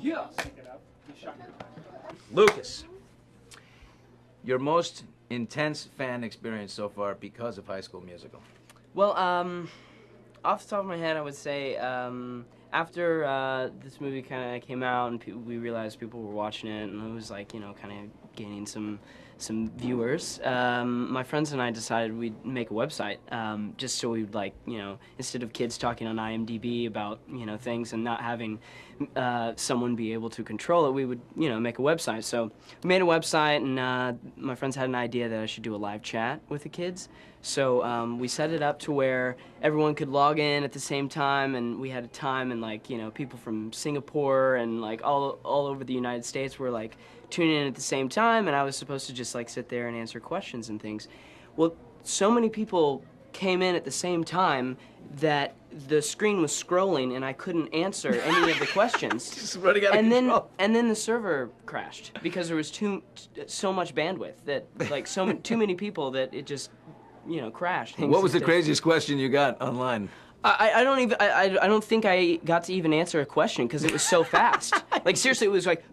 Yeah. Lucas, your most intense fan experience so far because of High School Musical. Well, off the top of my head, I would say after this movie kind of came out and we realized people were watching it, and it was like, you know, kind of gaining some viewers, my friends and I decided we'd make a website, just so we'd, like, you know, instead of kids talking on IMDb about, you know, things and not having someone be able to control it, we would, you know, make a website. So we made a website, and my friends had an idea that I should do a live chat with the kids. So we set it up to where everyone could log in at the same time, and we had a time, and, like, you know, people from Singapore and, like, all over the United States were, like, tuning in at the same time, and I was supposed to just, like, sit there and answer questions and things. Well, so many people came in at the same time that the screen was scrolling and I couldn't answer any of the questions. Just running out of control. And then the server crashed because there was so much bandwidth that, like, too many people that it just, you know, crashed. What was the craziest question you got online? I don't think I got to even answer a question because it was so fast. Like, seriously, it was like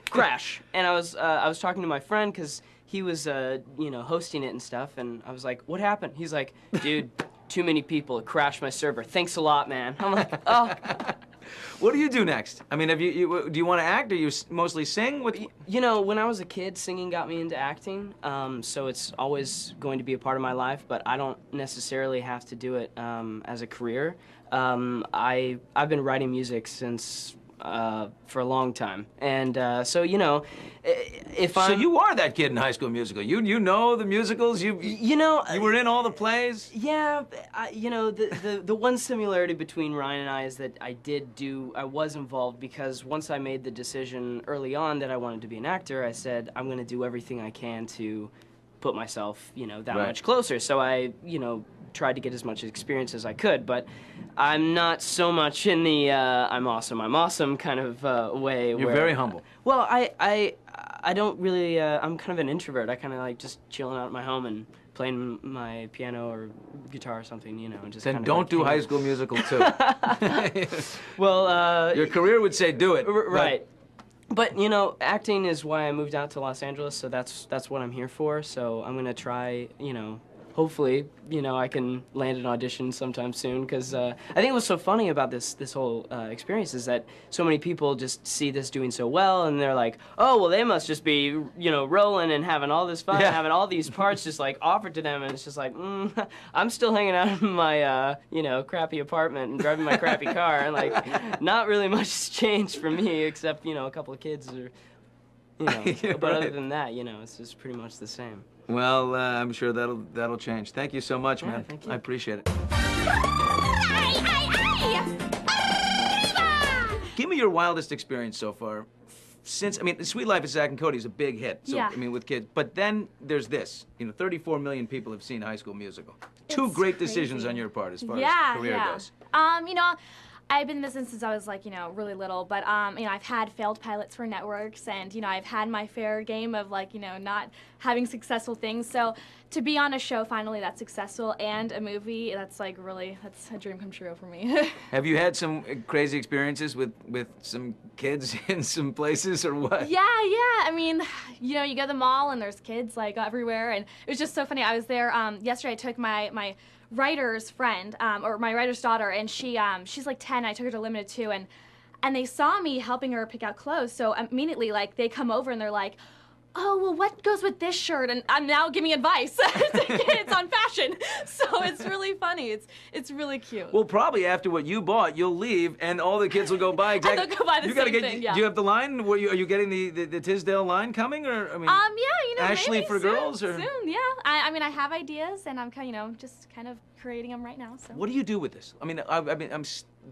crash. And I was talking to my friend because he was you know, hosting it and stuff, and I was like, what happened? He's like, dude, too many people, it crashed my server. Thanks a lot, man. I'm like, oh. What do you do next? I mean, do you want to act, or you mostly sing? You know, when I was a kid, singing got me into acting, so it's always going to be a part of my life, but I don't necessarily have to do it as a career. I've been writing music since for a long time, and so, you know, if So you are that kid in High School Musical. You know the musicals. You know, you were in all the plays. Yeah, you know, the one similarity between Ryan and I is that I was involved because once I made the decision early on that I wanted to be an actor, I said I'm going to do everything I can to put myself, you know, that much closer. So I, you know, tried to get as much experience as I could, but I'm not so much in the I'm awesome kind of way. You're very humble. Well, I don't really, I'm kind of an introvert. I kind of like just chilling out at my home and playing my piano or guitar or something, you know, and just Then don't like do High School Musical too. Well, your career would say do it. Right. But, you know, acting is why I moved out to Los Angeles, so that's what I'm here for. So I'm gonna try, you know, hopefully, you know, I can land an audition sometime soon, because I think what's so funny about this whole experience is that so many people just see this doing so well, and they're like, oh, well, they must just be, you know, rolling and having all this fun, having all these parts just, like, offered to them, and it's just like, I'm still hanging out in my, you know, crappy apartment and driving my crappy car, and, like, not really much has changed for me, except, you know, a couple of kids are, you know, but other than that, you know, it's just pretty much the same. Well, I'm sure that'll change. Thank you so much, man. Thank you. I appreciate it. Give me your wildest experience so far. Since, I mean, Sweet Life of Zack and Cody is a big hit. So, I mean, with kids. But then there's this. You know, 34 million people have seen High School Musical. Two great decisions on your part as far as career goes. You know, I've been in business since I was, like, you know, really little, but, you know, I've had failed pilots for networks, and, you know, I've had my fair game of, like, you know, not having successful things. So to be on a show finally that's successful and a movie, that's, like, really, that's a dream come true for me. Have you had some crazy experiences with some kids in some places, or what? Yeah. I mean, you know, you go to the mall and there's kids, like, everywhere, and it was just so funny. I was there yesterday. I took my writer's friend, or my writer's daughter, and she's like 10. I took her to Limited 2, and they saw me helping her pick out clothes, so immediately, like, they come over and they're like, oh, well, what goes with this shirt? And I'm now giving advice to kids on fashion. So it's really funny. It's really cute. Well, probably after what you bought, you'll leave, and all the kids will go buy exactly. And they'll go buy the same thing, yeah. Do you have the line? Are you getting the Tisdale line coming, or I mean? Yeah, you know, Ashley maybe for soon, girls, or? Soon, yeah. I mean, I have ideas, and I'm kind, you know, just kind of creating them right now. So. What do you do with this? I mean,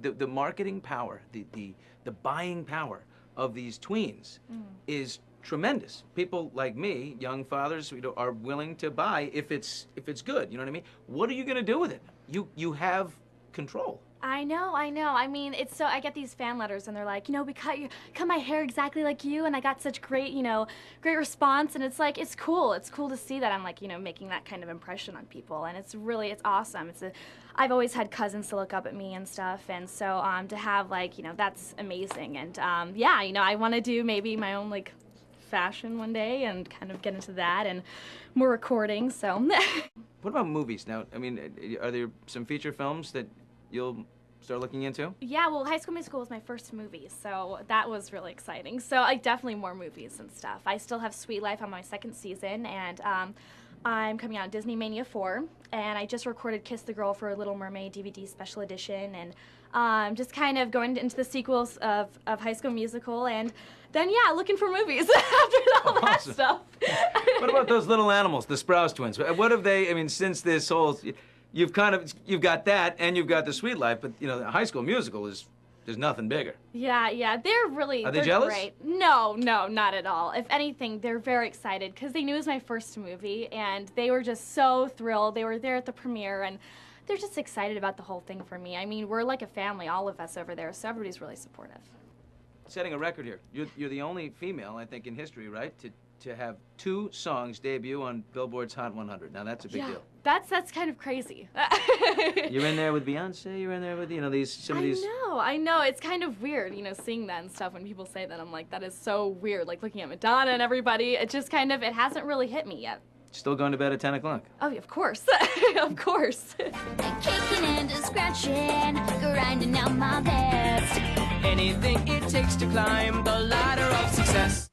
the marketing power, the buying power of these tweens is tremendous. People like me, young fathers, are willing to buy if it's good. You know what I mean? What are you going to do with it? You have control. I know. I mean, it's so, I get these fan letters and they're like, you know, we cut my hair exactly like you, and I got such great, you know, great response, and it's like, it's cool. It's cool to see that I'm like, you know, making that kind of impression on people, and it's awesome. I've always had cousins to look up at me and stuff, and so to have like, you know, that's amazing, and yeah, you know, I want to do maybe my own like fashion one day and kind of get into that and more recording, so. What about movies now? I mean, are there some feature films that you'll start looking into? Yeah, well, High School Musical was my first movie, so that was really exciting. So definitely more movies and stuff. I still have Sweet Life on my second season, and I'm coming out Disney Mania 4, and I just recorded Kiss the Girl for a Little Mermaid DVD special edition, and just kind of going into the sequels of High School Musical, and then, yeah, looking for movies after all that stuff. What about those little animals, the Sprouse twins? What have they, I mean, since this whole... You've got that, and you've got the Sweet Life, but, you know, the High School Musical there's nothing bigger. Yeah, they're jealous? Great. No, not at all. If anything, they're very excited, because they knew it was my first movie, and they were just so thrilled. They were there at the premiere, and they're just excited about the whole thing for me. I mean, we're like a family, all of us over there, so everybody's really supportive. Setting a record here. You're the only female, I think, in history, right, to have 2 songs debut on Billboard's Hot 100. Now, that's a big deal. That's kind of crazy. You're in there with Beyonce, you're in there with, you know, some of these... I know. It's kind of weird, you know, seeing that and stuff. When people say that, I'm like, that is so weird. Like, looking at Madonna and everybody, it just kind of, it hasn't really hit me yet. Still going to bed at 10 o'clock? Oh, of course. Of course. Kicking and scratching, grinding out my best. Anything it takes to climb the ladder of success.